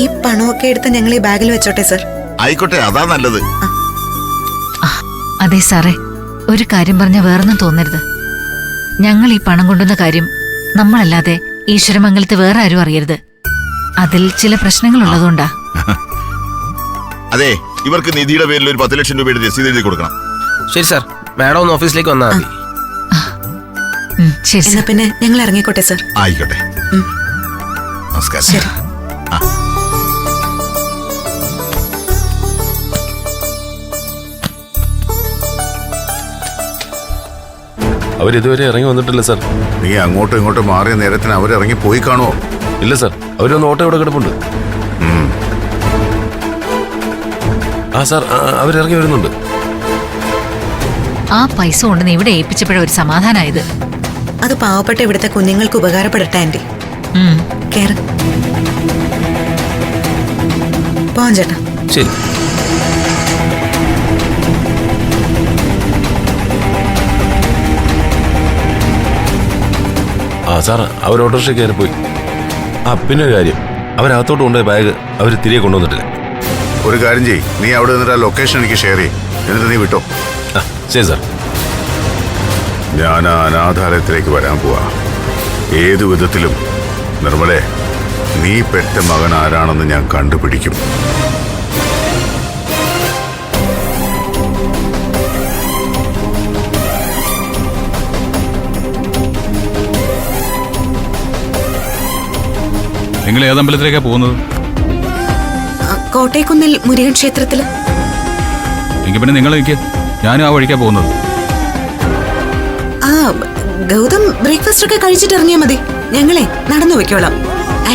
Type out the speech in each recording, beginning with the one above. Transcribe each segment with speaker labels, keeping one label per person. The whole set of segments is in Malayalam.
Speaker 1: ഈ പണമൊക്കെ എടുത്ത് ഞങ്ങൾ ഈ ബാഗിൽ വെച്ചോട്ടെ സർ.
Speaker 2: ആയിക്കോട്ടെ, അതാ നല്ലത്.
Speaker 3: അതെ സാറേ, ഒരു കാര്യം പറഞ്ഞ വേറൊന്നും തോന്നരുത്. ഞങ്ങൾ ഈ പണം കൊണ്ടുവന്ന കാര്യം നമ്മളല്ലാതെ ഈശ്വരമംഗലത്ത് വേറെ ആരും അറിയരുത്. അതിൽ ചില പ്രശ്നങ്ങൾ ഉള്ളതുകൊണ്ടാ.
Speaker 2: അതെ, ഇവർക്ക് നിധിയുടെ പേരിൽ ഒരു 10 ലക്ഷം രൂപയുടെ രസീത് എഴുതി കൊടുക്കണം.
Speaker 4: ശരി സാർ, മാഡം ഒന്ന് ഓഫീസിലേക്ക് വന്നാൽ മതി.
Speaker 3: ശരി
Speaker 1: എന്നാ പിന്നെ ഞങ്ങൾ ഇറങ്ങിക്കോട്ടെ സർ.
Speaker 2: ആയിക്കോട്ടെ, നമസ്കാരം.
Speaker 1: ശരി.
Speaker 5: അവരിതുവരെ ഇറങ്ങി വന്നിട്ടില്ല സാർ.
Speaker 2: നീ അങ്ങോട്ടും ഇങ്ങോട്ടും മാറിയ നേരത്തിന് അവരിറങ്ങി പോയി കാണുമോ?
Speaker 5: ഇല്ല സാർ, അവരൊന്ന് ഓട്ടോ ഇവിടെ കിടപ്പുണ്ട്. ആ സാർ, അവരിറങ്ങി വരുന്നുണ്ട്.
Speaker 3: ആ പൈസ കൊണ്ട് നീ ഇവിടെ ഏൽപ്പിച്ചപ്പോഴാ ഒരു സമാധാനായത്.
Speaker 1: അത് പാവപ്പെട്ട ഇവിടുത്തെ കുഞ്ഞുങ്ങൾക്ക് ഉപകാരപ്പെടട്ടെ ആന്റി. കേറ് പോവാൻ ചേട്ടാ.
Speaker 5: ശരി. ആ സാർ, അവർ ഓട്ടോറിക്ഷ കയറി പോയി. ആ പിന്നെ ഒരു കാര്യം, അവരകത്തോട്ട് കൊണ്ടുപോയ ബാഗ് അവർ തിരികെ കൊണ്ടുവന്നിട്ടില്ല.
Speaker 2: ഒരു കാര്യം ചെയ്യ്, നീ അവിടെ നിന്നിട്ട് ആ ലൊക്കേഷൻ എനിക്ക് ഷെയർ ചെയ്യും, എന്നിട്ട് നീ വിട്ടോ.
Speaker 5: ആ ശരി സാർ.
Speaker 2: ഞാൻ ആ അനാഥാലയത്തിലേക്ക് വരാൻ പോവാ. ഏതു വിധത്തിലും നിർമ്മലേ, നീ പെറ്റ മകൻ ആരാണെന്ന് ഞാൻ കണ്ടുപിടിക്കും.
Speaker 6: നിങ്ങൾ ഏതമ്പലത്തിലേക്കാ പോകുന്നത്?
Speaker 1: കോട്ടയക്കുന്നിൽ മുരുകൻ ക്ഷേത്രത്തില്.
Speaker 6: എങ്കിൽ പിന്നെ നിങ്ങൾ എനിക്ക്, ഞാനും ആ വഴിക്കാ പോകുന്നത്.
Speaker 1: ആ ഗൗതം ബ്രേക്ക്ഫാസ്റ്റ് ഒക്കെ കഴിച്ചിട്ട് ഇറങ്ങിയാ മതി. ഞങ്ങളെ നടന്നു വെക്കോളാം.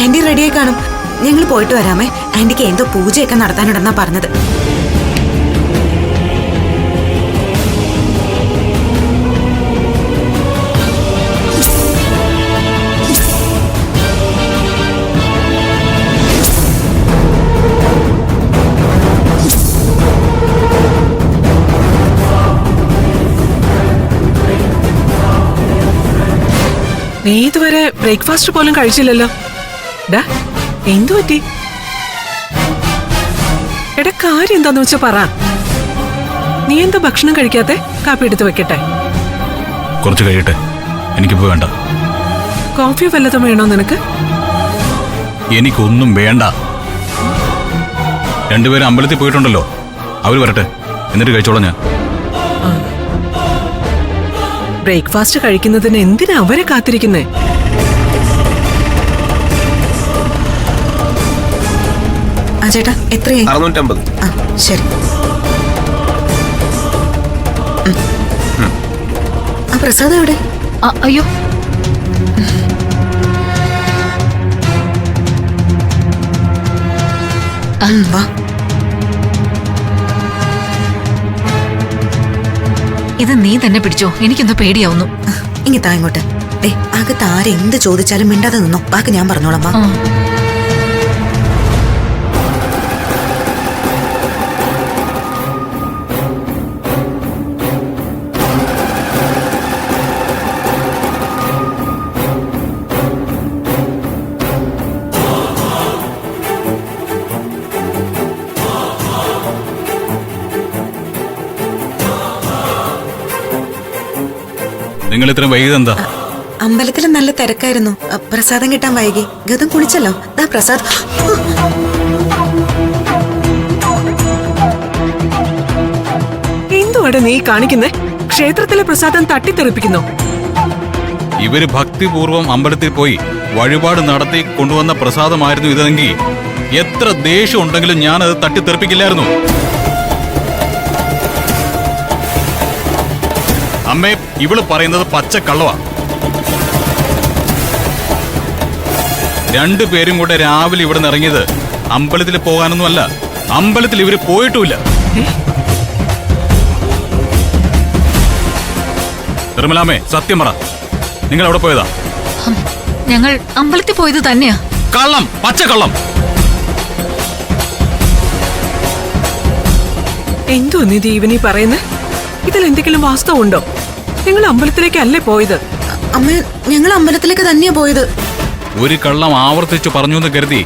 Speaker 1: ആന്റി റെഡിയായി കാണും. ഞങ്ങൾ പോയിട്ട് വരാമേ. ആന്റിക്ക് എന്തോ പൂജയൊക്കെ നടത്താനുണ്ടെന്നാ പറഞ്ഞത്.
Speaker 7: നീ ഇതുവരെ ബ്രേക്ക്ഫാസ്റ്റ് പോലും കഴിച്ചില്ലല്ലോ. എന്തു പറ്റി? എടാ, കാര്യം എന്താന്ന് വെച്ചാ പറ. നീ എന്താ ഭക്ഷണം കഴിക്കാത്തെ? കാപ്പി എടുത്ത് വെക്കട്ടെ?
Speaker 6: കുറച്ച് കഴിയട്ടെ, എനിക്കിപ്പോ വേണ്ട.
Speaker 7: കോഫി വല്ലതും വേണോ നിനക്ക്?
Speaker 6: എനിക്കൊന്നും വേണ്ട. രണ്ടുപേരും അമ്പലത്തിൽ പോയിട്ടുണ്ടല്ലോ, അവര് വരട്ടെ, എന്നിട്ട് കഴിച്ചോളാം ഞാൻ.
Speaker 7: ബ്രേക്ക്ഫാസ്റ്റ് കഴിക്കുന്നതിന് എന്തിനാ അവരെ കാത്തിരിക്കുന്നേ?
Speaker 1: ആ ചേട്ടാ, എത്രയായി?
Speaker 4: 650.
Speaker 1: ആ ശരി. ആ പ്രസാദം എവിടെ?
Speaker 3: അയ്യോ,
Speaker 1: വാ.
Speaker 3: ഇത് നീ തന്നെ പിടിച്ചോ, എനിക്കെന്തോ പേടിയാവുന്നു.
Speaker 1: ഇങ്ങി താ ഇങ്ങോട്ട്. അകത്ത് ആരെന്ത് ചോദിച്ചാലും മിണ്ടാതെ നിന്നോ. ബാക്കി ഞാൻ പറഞ്ഞോളാം. വാ.
Speaker 6: നിങ്ങൾ ഇത്രയും വൈകിയത് എന്താ?
Speaker 1: അമ്പലത്തിൽ നല്ല തിരക്കായിരുന്നു. പ്രസാദം കിട്ടാൻ വൈകി. ഗതം കുളിച്ചല്ലോ. ദാ പ്രസാദ്.
Speaker 7: എന്തുവാടെ നീ കാണിക്കുന്നേ? ക്ഷേത്രത്തിലെ പ്രസാദം തട്ടിത്തെറിപ്പിക്കുന്നു.
Speaker 6: ഇവര് ഭക്തിപൂർവം അമ്പലത്തിൽ പോയി വഴിപാട് നടത്തി കൊണ്ടുവന്ന പ്രസാദമായിരുന്നു ഇതെങ്കിൽ എത്ര ദേഷ്യം ഉണ്ടെങ്കിലും ഞാനത് തട്ടിത്തെറിപ്പിക്കില്ലായിരുന്നു. അമ്മേ, ഇവള് പറയുന്നത് പച്ചക്കള്ളവാ. രണ്ടുപേരും കൂടെ രാവിലെ ഇവിടെ നിന്ന് ഇറങ്ങിയത് അമ്പലത്തിൽ പോകാനൊന്നുമല്ല. അമ്പലത്തിൽ ഇവര് പോയിട്ടുമില്ല. നിർമ്മലാമേ, സത്യം പറ, നിങ്ങൾ അവിടെ പോയതാ?
Speaker 3: ഞങ്ങൾ അമ്പലത്തിൽ പോയത് തന്നെയാ.
Speaker 6: കള്ളം, പച്ചക്കള്ളം.
Speaker 7: എന്തോ നിധി ഇവനീ പറയുന്നത്? ഇതിൽ എന്തെങ്കിലും വാസ്തവമുണ്ടോ? നിങ്ങൾ അമ്പലത്തിലേക്കല്ലേ പോയത്?
Speaker 1: അമ്മ, ഞങ്ങൾ അമ്പലത്തിലേക്ക് തന്നെയാ പോയത്.
Speaker 6: ഒരു കള്ളം ആവർത്തിച്ചു പറഞ്ഞു എന്ന് കരുതി